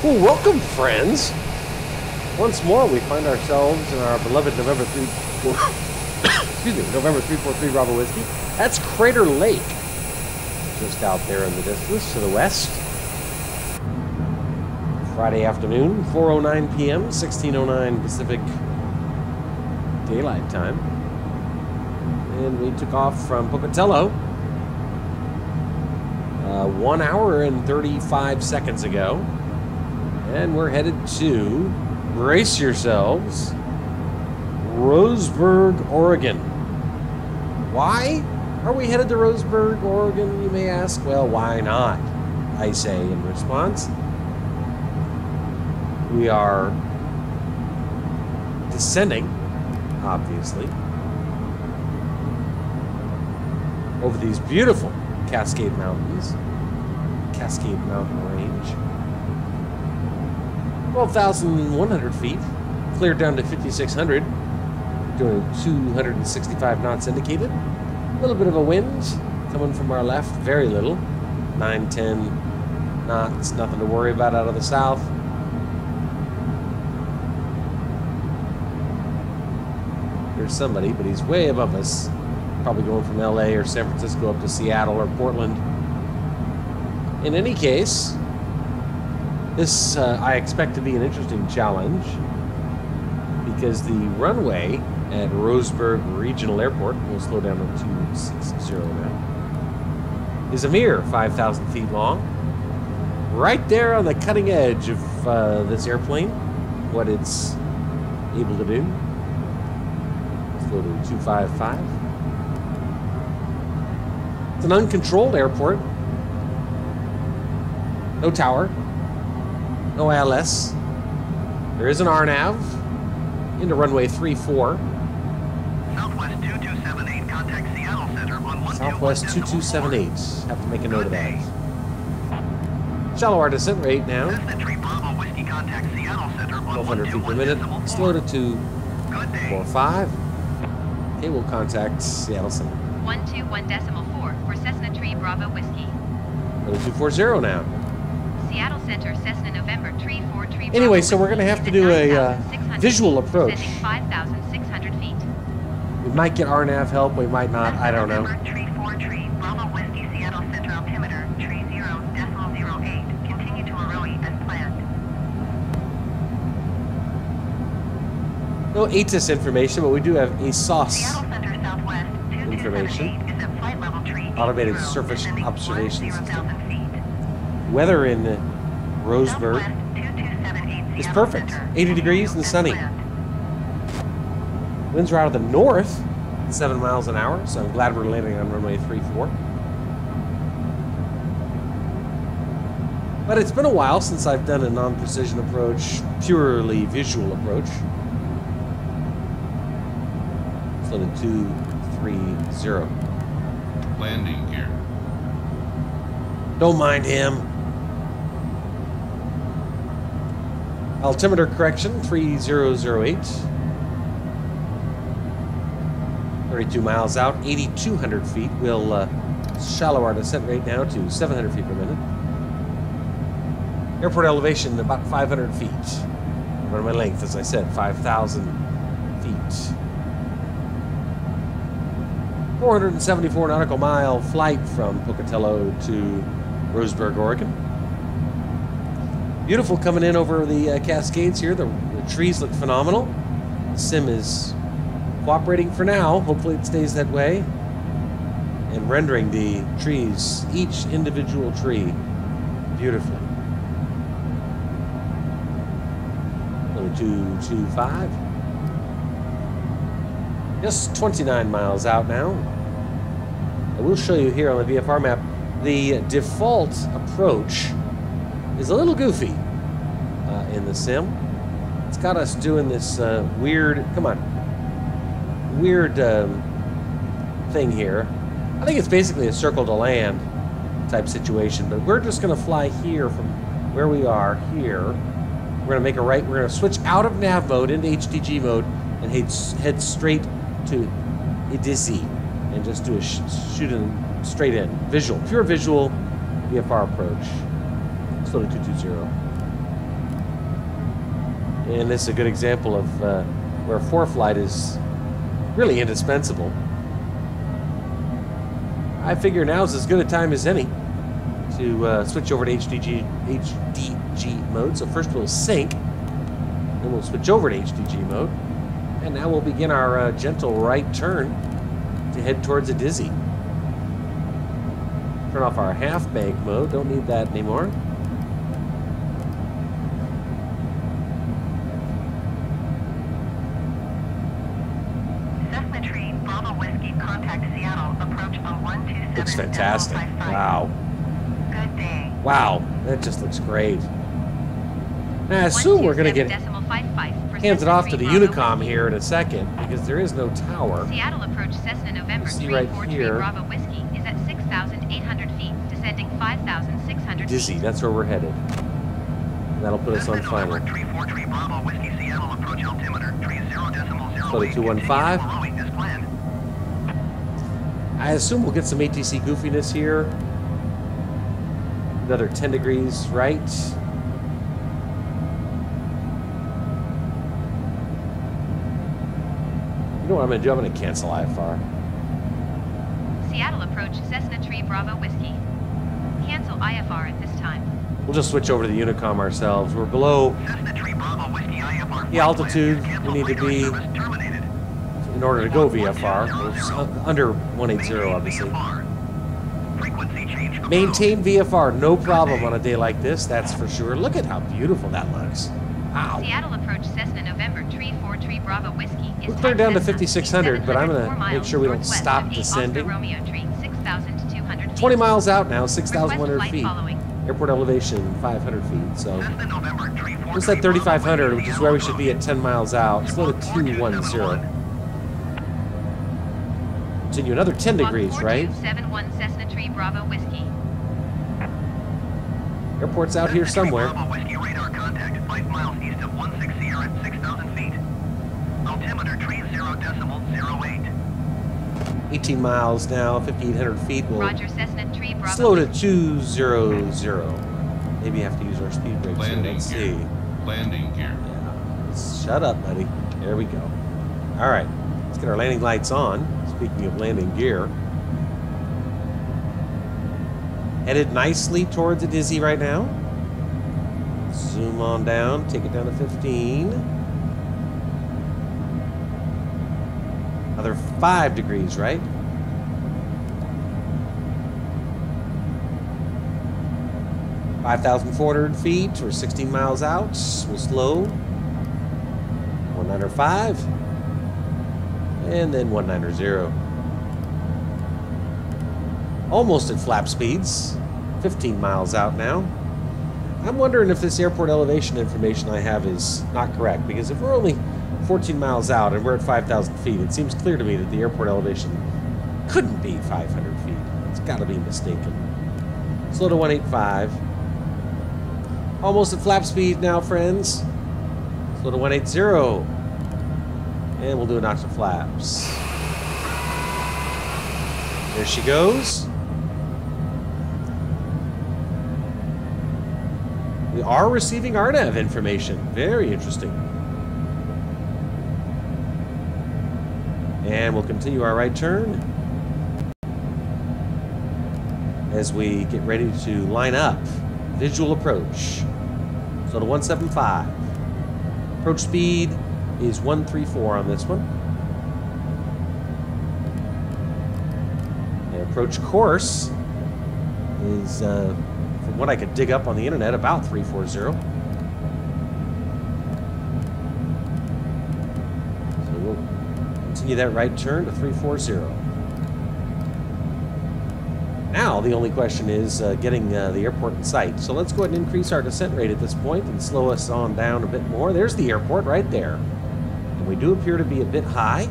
Well, welcome, friends. Once more, we find ourselves in our beloved November 343 Bravo Whiskey. That's Crater Lake, just out there in the distance to the west. Friday afternoon, 4:09 p.m., 16:09 Pacific Daylight Time. And we took off from Pocatello 1 hour and 35 seconds ago. And we're headed to, brace yourselves, Roseburg, Oregon. Why are we headed to Roseburg, Oregon, you may ask? Well, why not, I say in response. We are descending, obviously, over these beautiful Cascade Mountains, Cascade Mountain Range. 12,100 feet, cleared down to 5,600, doing 265 knots indicated. A little bit of a wind coming from our left, very little, 9-10 knots, nothing to worry about out of the south. There's somebody, but he's way above us, probably going from LA or San Francisco up to Seattle or Portland. In any case, this I expect to be an interesting challenge because the runway at Roseberg Regional Airport, we'll slow down to 260 now, is a mere 5,000 feet long. Right there on the cutting edge of this airplane, what it's able to do. Let's go to 255. It's an uncontrolled airport. No tower. No ILS. There is an RNAV into runway 34. Southwest 2278, contact Seattle Center on 121. Southwest 2278. Have to make a note of that. Shallow our descent rate now. 1,200 feet per minute. Slow to 245. Okay, we'll contact Seattle Center. 121.4 for Cessna Tree Bravo Whiskey. Go to 240 now. Seattle Center, Cessna November 343. Anyway, so we're going to have to do a visual approach. 5,600 feet. We might get RNAV help, we might not, I don't know. Tree 4 tree, Bravo Whiskey, Seattle Center altimeter, tree 0.08. Continue to Arroyo as planned. No ATIS information, but we do have ASOS Seattle Center Southwest 2278 is at flight level tree 80, Automated Surface Observation 10,000 System. feet. Weather in Roseburg is perfect. 80 degrees and sunny. Winds are out of the north at 7 miles an hour, so I'm glad we're landing on runway 34. But it's been a while since I've done a non-precision approach, purely visual approach. So the 230. Landing gear. Don't mind him. Altimeter correction, 3008. 32 miles out, 8,200 feet. We'll shallow our descent rate now to 700 feet per minute. Airport elevation, about 500 feet. Runway length, as I said, 5,000 feet. 474 nautical mile flight from Pocatello to Roseburg, Oregon. Beautiful coming in over the Cascades here. The trees look phenomenal. The sim is cooperating for now. Hopefully it stays that way. And rendering the trees, each individual tree, beautifully. 225. Just 29 miles out now. I will show you here on the VFR map, the default approach is a little goofy in the sim. It's got us doing this weird thing here. I think it's basically a circle to land type situation, but we're just going to fly here from where we are here. We're going to make a right. We're going to switch out of nav mode into HDG mode and head straight to Idisi and just do a shooting straight in. Visual, pure visual VFR approach. Slow to 220. And this is a good example of where ForeFlight is really indispensable. I figure now is as good a time as any to switch over to HDG mode. So first we'll sync, then we'll switch over to HDG mode, and now we'll begin our gentle right turn to head towards a dizzy. Turn off our half bank mode, don't need that anymore. Cessna Tree, Bravo Whiskey, contact Seattle, approach on 127. Looks fantastic. Wow. Good day. Wow, that just looks great. Now, I assume we're going to get handed off to the Unicom here in a second because there is no tower. Seattle approach Cessna November See right 343 here. Bravo Whiskey is at 6,800 feet, descending 5,600 Dizzy, feet. that's where we're headed. That'll put us on final. 343 Bravo Whiskey, Seattle approach altimeter 30.08. So the 215. As planned. I assume we'll get some ATC goofiness here. Another 10 degrees right. You know what I'm going to do? I'm going to cancel IFR. Seattle approach Cessna Tree Bravo Whiskey. Cancel IFR at this time. We'll just switch over to the Unicom ourselves. We're below Cessna Tree Bravo Whiskey, IFR. the altitude we need to be Terminated. in order to go VFR. We're under 180, obviously. Frequency change. Maintain VFR, no problem on a day like this, that's for sure. Look at how beautiful that looks. Wow. Seattle approach Cessna November 343 Bravo Whiskey is We'll clear down to Cessna, 5,600, but I'm going to 704 make sure we don't northwest stop of the descending. Oscar Romeo Tree, 6,200 feet. 20 miles out now, Request 6,100 flight feet. following. Airport elevation, 500 feet. So Cessna November 343 what's that 3,500, which is where we should be at 10 miles out. Slow to 210. Continue another 10 degrees, right? 4271 Cessna Tree Bravo Whiskey. Airport's out here somewhere. Bravo Whiskey radar contact 5 miles east of 160 at 6,000 feet. Altimeter 30.08. 18 miles now, 5,800 feet. We'll Roger Cessna Tree Bravo slow to Whiskey. 200. Maybe have to use our speed brakes here. Landing Let's gear. see. Landing gear. Yeah. Shut up, buddy. There we go. All right. Let's get our landing lights on. Speaking of landing gear. Headed nicely towards a dizzy right now. Zoom on down. Take it down to 15. Another 5 degrees, right? $5,400 feet, or 16 miles out. We'll slow. 195. And then 190. Almost at flap speeds. 15 miles out now. I'm wondering if this airport elevation information I have is not correct, because if we're only 14 miles out and we're at 5,000 feet, it seems clear to me that the airport elevation couldn't be 500 feet. It's got to be mistaken. Slow to 185. Almost at flap speed now, friends. Slow to 180. And we'll do a notch of flaps. There she goes. We are receiving RNAV information. Very interesting. And we'll continue our right turn as we get ready to line up. Visual approach. So to 175. Approach speed is 134 on this one. And approach course is, from what I could dig up on the internet, about 340. So we'll continue that right turn to 340. Now the only question is getting the airport in sight. So let's go ahead and increase our descent rate at this point and slow us on down a bit more. There's the airport right there. And we do appear to be a bit high.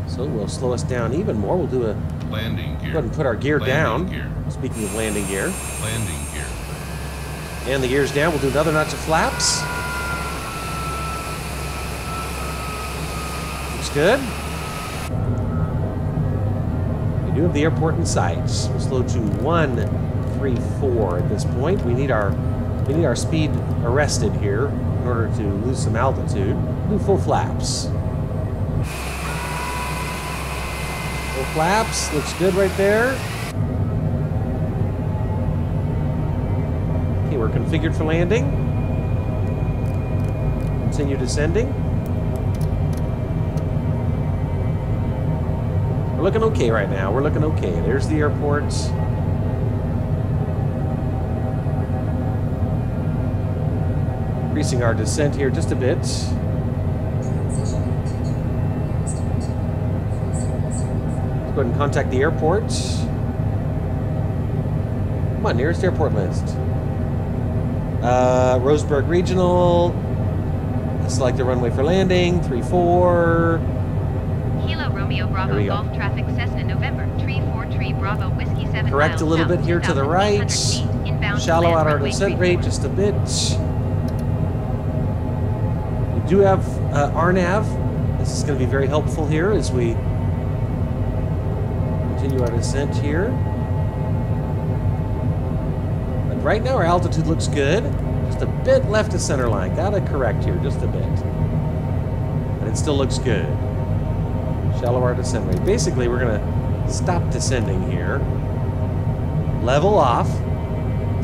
So we'll slow us down even more. We'll do a Landing gear. go ahead and put our gear Landing down. gear. Speaking of landing gear. Landing gear. And the gear's down. We'll do another notch of flaps. Looks good. We do have the airport in sight. We'll slow to 134 at this point. We need our We need our speed arrested here in order to lose some altitude. Do full flaps. Full flaps, looks good right there. Okay, we're configured for landing. Continue descending. We're looking okay right now. We're looking okay. There's the airport. Increasing our descent here just a bit. Let's go ahead and contact the airport. Come on, nearest airport list. Roseburg Regional. Select the runway for landing. 34. Kilo Romeo Bravo Golf Traffic Cessna November. Tree 4 Tree Bravo Whiskey 7 Correct a little bit here to the right. Shallow out our descent rate just a bit. We do have RNAV. This is going to be very helpful here as we continue our descent here. But right now our altitude looks good. Just a bit left of center line. Gotta correct here just a bit. But it still looks good. Shallow our descent rate. Basically, we're gonna stop descending here. Level off.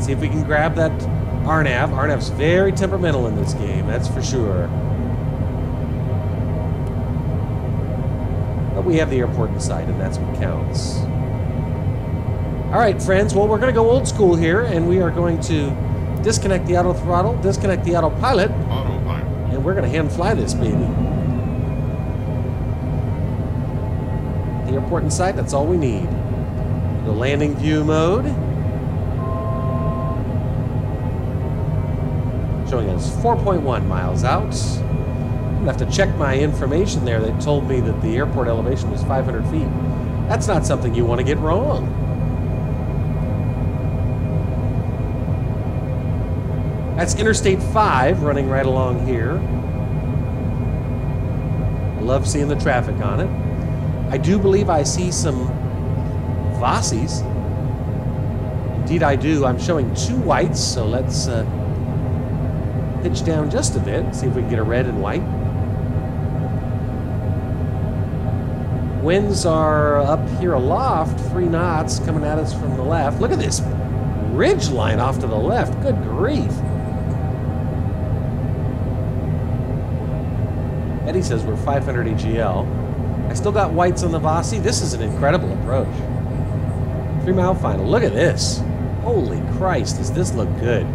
See if we can grab that RNAV. RNAV's very temperamental in this game, that's for sure. But we have the airport in sight, and that's what counts. All right, friends. Well, we're gonna go old school here, and we are going to disconnect the auto throttle, disconnect the autopilot, and we're going to hand fly this baby. The airport in sight, that's all we need. The landing view mode. Showing us 4.1 miles out. I'm going to have to check my information there that told me that the airport elevation was 500 feet. That's not something you want to get wrong. That's Interstate 5 running right along here. I love seeing the traffic on it. I do believe I see some Vossies. Indeed I do. I'm showing 2 whites, so let's pitch down just a bit, see if we can get a red and white. Winds are up here aloft, 3 knots coming at us from the left. Look at this ridge line off to the left. Good grief. Eddie says we're 500 EGL. I still got whites on the Vossi. This is an incredible approach. 3-mile final. Look at this. Holy Christ, does this look good?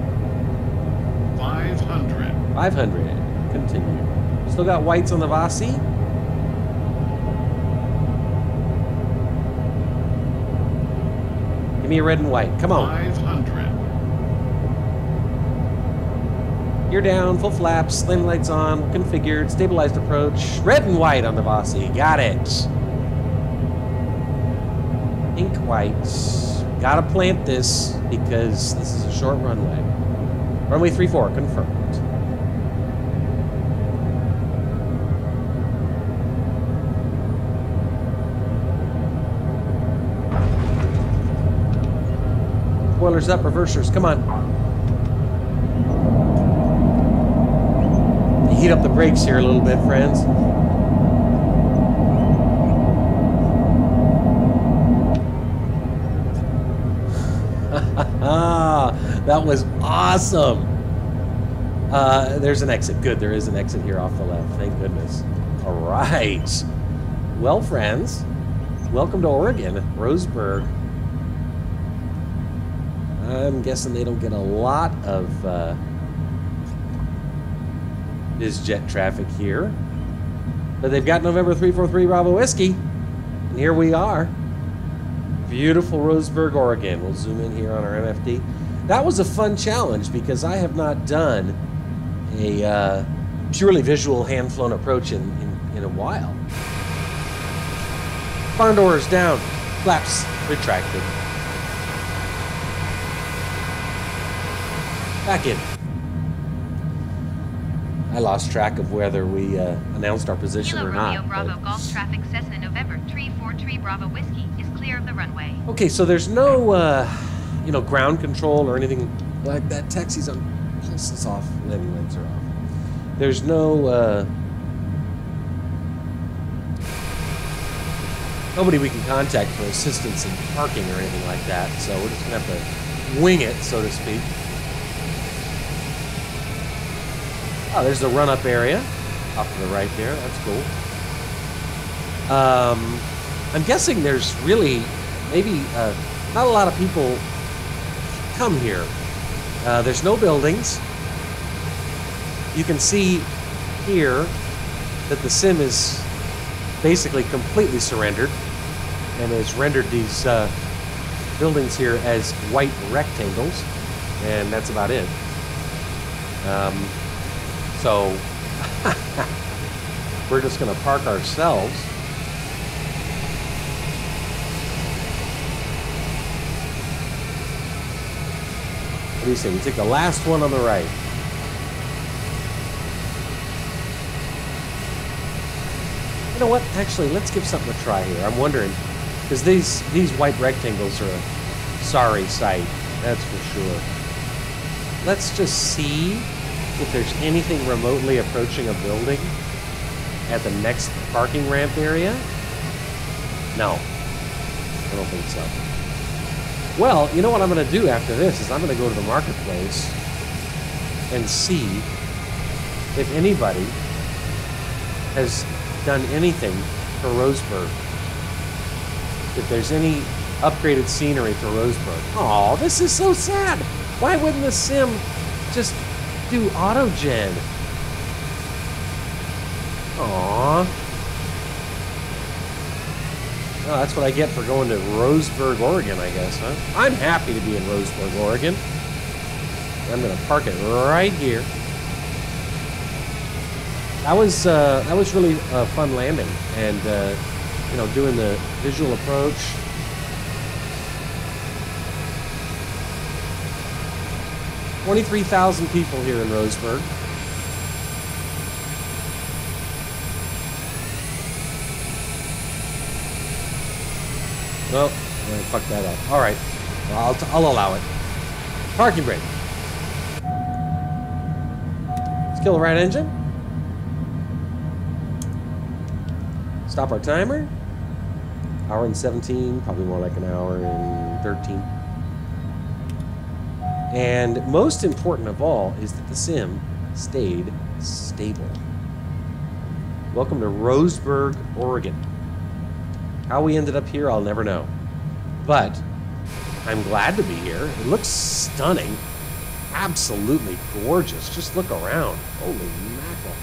500. 500. Continue. Still got whites on the Vossi. Give me a red and white. Come on. 500. Gear down, full flaps, landing lights on, configured, stabilized approach. Red and white on the Vossi. Got it. Ink white. Gotta plant this because this is a short runway. Runway 34, confirmed. Spoilers up, reversers, come on. Heat up the brakes here a little bit, friends. That was awesome. There's an exit. Good, there is an exit here off the left. Thank goodness. All right. Well, friends, welcome to Oregon, Roseburg. I'm guessing they don't get a lot of biz jet traffic here, but they've got November 343 Bravo Whiskey, and here we are. Beautiful Roseburg, Oregon. We'll zoom in here on our MFD. That was a fun challenge because I have not done a purely visual hand-flown approach in a while. Barn doors down, flaps retracted. Back in. I lost track of whether we announced our position or not. Romeo Bravo Golf Traffic Cessna November Tree 4 Tree Bravo Whiskey is clear of the runway. Okay, so there's no, you know, ground control or anything like that. Taxi's on release is off. Landing lights are off. There's no nobody we can contact for assistance in parking or anything like that, so we're just gonna have to wing it, so to speak. Oh, there's the run-up area off to the right there. That's cool. I'm guessing there's really maybe not a lot of people come here. There's no buildings. You can see here that the sim is basically completely surrendered and has rendered these buildings here as white rectangles, and that's about it. So we're just going to park ourselves. What do you say? We take the last one on the right. You know what? Actually, let's give something a try here. I'm wondering, because these white rectangles are a sorry sight, that's for sure. Let's just see if there's anything remotely approaching a building at the next parking ramp area. No, I don't think so. Well, you know what I'm going to do after this is I'm going to go to the marketplace and see if anybody has done anything for Roseburg. If there's any upgraded scenery for Roseburg. Oh, this is so sad. Why wouldn't the sim just do auto-gen? Aww. Oh, that's what I get for going to Roseburg, Oregon, I guess, huh? I'm happy to be in Roseburg, Oregon. I'm going to park it right here. That was really a fun landing, and you know, doing the visual approach. $23,000 people here in Roseburg. Well, fuck that up. All right, well, I'll allow it. Parking brake. Let's kill the right engine. Stop our timer. Hour and 17, probably more like an hour and 13. And most important of all is that the sim stayed stable. Welcome to Roseburg, Oregon. How we ended up here, I'll never know. But I'm glad to be here. It looks stunning. Absolutely gorgeous. Just look around. Holy mackerel.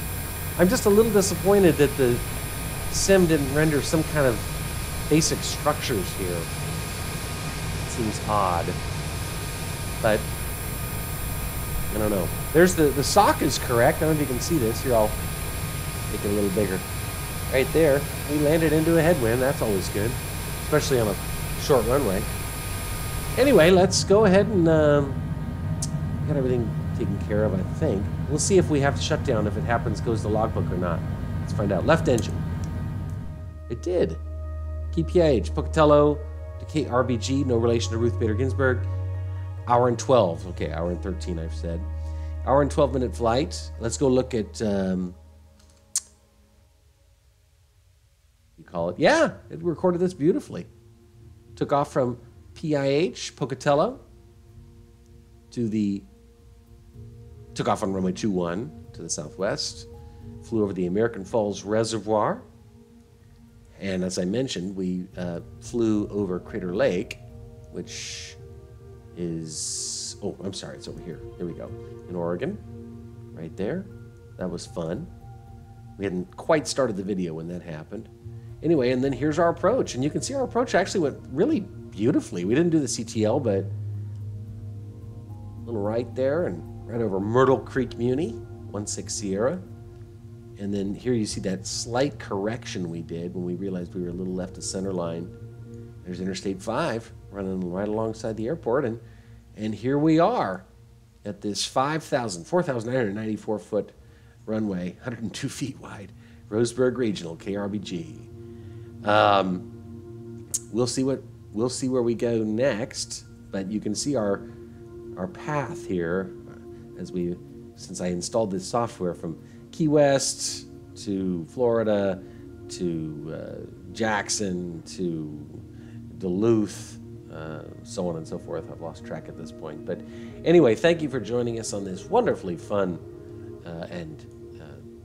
I'm just a little disappointed that the sim didn't render some kind of basic structures here. It seems odd. But I don't know. There's the sock is correct. I don't know if you can see this. Here, I'll make it a little bigger. Right there, we landed into a headwind. That's always good, especially on a short runway. Anyway, let's go ahead and got everything taken care of, I think. We'll see if we have to shut down. If it happens, goes the logbook or not. Let's find out. Left engine. It did. KPIH, Pocatello to KRBG, no relation to Ruth Bader Ginsburg. Hour and 12. Okay, hour and 13, I've said. Hour and 12-minute flight. Let's go look at... call it. Yeah, it recorded this beautifully. Took off from PIH, Pocatello, took off on runway 21 to the southwest, flew over the American Falls Reservoir, and as I mentioned, we flew over Crater Lake, which is, oh, I'm sorry, it's over here. Here we go. In Oregon, right there. That was fun. We hadn't quite started the video when that happened. Anyway, and then here's our approach. And you can see our approach actually went really beautifully. We didn't do the CTL, but a little right there and right over Myrtle Creek Muni, 16 Sierra. And then here you see that slight correction we did when we realized we were a little left of center line. There's Interstate 5 running right alongside the airport. And here we are at this 4,994 foot runway, 102 feet wide, Roseburg Regional, KRBG. We'll see where we go next, but you can see our path here. since I installed this software from Key West to Florida to Jackson to Duluth, so on and so forth. I've lost track at this point. But anyway, thank you for joining us on this wonderfully fun and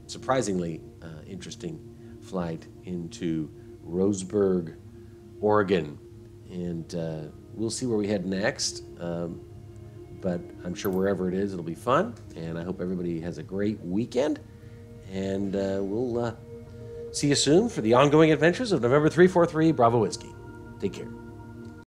surprisingly interesting flight into Roseburg, Oregon. And we'll see where we head next. But I'm sure wherever it is, it'll be fun. And I hope everybody has a great weekend. And we'll see you soon for the ongoing adventures of November 343 Bravo Whiskey. Take care.